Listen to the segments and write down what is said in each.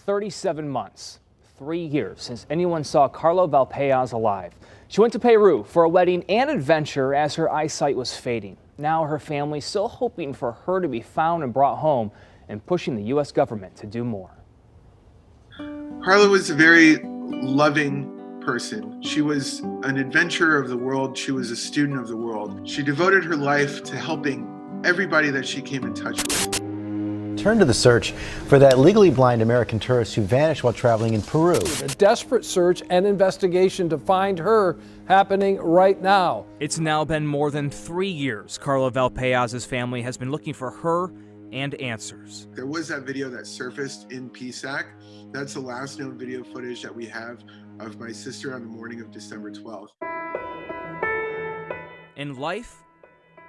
37 months, 3 years since anyone saw Carla Valpeoz alive. She went to Peru for a wedding and adventure as her eyesight was fading. Now her family's still hoping for her to be found and brought home and pushing the U.S. government to do more. Carla was a very loving person. She was an adventurer of the world. She was a student of the world. She devoted her life to helping everybody that she came in touch with. Turn to the search for that legally blind American tourist who vanished while traveling in Peru. A desperate search and investigation to find her happening right now. It's now been more than 3 years Carla Valpeoz's family has been looking for her and answers. There was that video that surfaced in PSAC. That's the last known video footage that we have of my sister on the morning of December 12th. In life,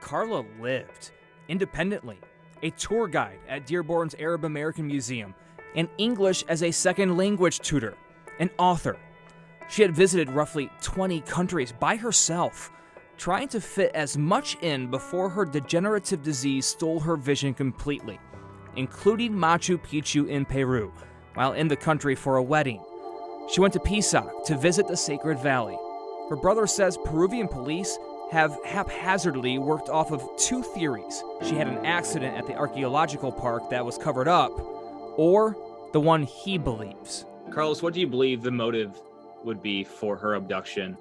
Carla lived independently. A tour guide at Dearborn's Arab American Museum, and English as a second language tutor, an author. She had visited roughly 20 countries by herself, trying to fit as much in before her degenerative disease stole her vision completely, including Machu Picchu in Peru, while in the country for a wedding. She went to Pisac to visit the Sacred Valley. Her brother says Peruvian police have haphazardly worked off of 2 theories. She had an accident at the archaeological park that was covered up, or the one he believes. Carlos, what do you believe the motive would be for her abduction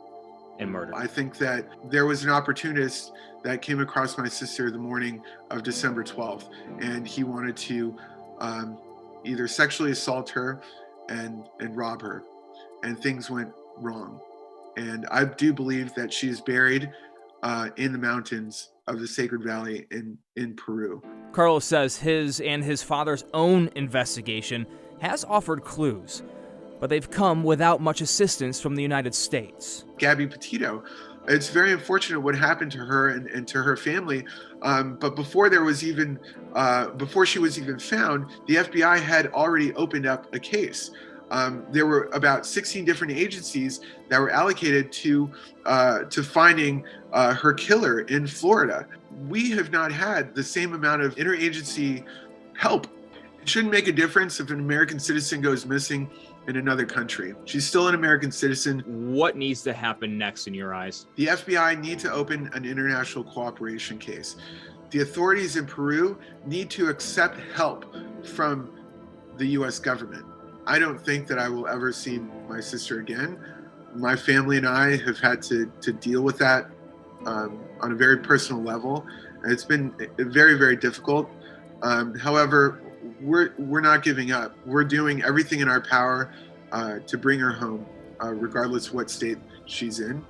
and murder? I think that there was an opportunist that came across my sister the morning of December 12th, and he wanted to either sexually assault her and rob her, and things went wrong. And I do believe that she is buried in the mountains of the Sacred Valley in Peru. Carlos says his and his father's own investigation has offered clues, but they've come without much assistance from the United States. Gabby Petito, it's very unfortunate what happened to her and to her family. But before she was even found, the FBI had already opened up a case. There were about 16 different agencies that were allocated to finding her killer in Florida. We have not had the same amount of interagency help. It shouldn't make a difference if an American citizen goes missing in another country. She's still an American citizen. What needs to happen next in your eyes? The FBI need to open an international cooperation case. The authorities in Peru need to accept help from the U.S. government. I don't think that I will ever see my sister again. My family and I have had to deal with that on a very personal level. And it's been very, very difficult. However, we're not giving up. We're doing everything in our power to bring her home, regardless of what state she's in.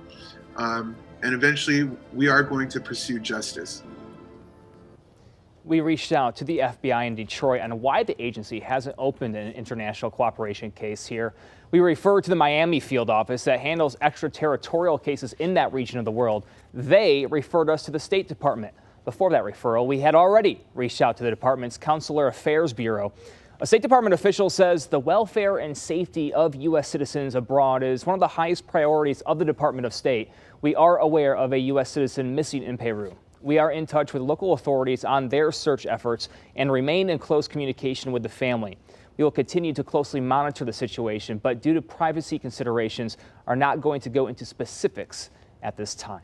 And eventually, we are going to pursue justice. We reached out to the FBI in Detroit on why the agency hasn't opened an international cooperation case here. We referred to the Miami field office that handles extraterritorial cases in that region of the world. They referred us to the State Department. Before that referral, we had already reached out to the department's Consular Affairs Bureau. A State Department official says the welfare and safety of U.S. citizens abroad is one of the highest priorities of the Department of State. We are aware of a U.S. citizen missing in Peru. We are in touch with local authorities on their search efforts and remain in close communication with the family. We will continue to closely monitor the situation, but due to privacy considerations, are not going to go into specifics at this time.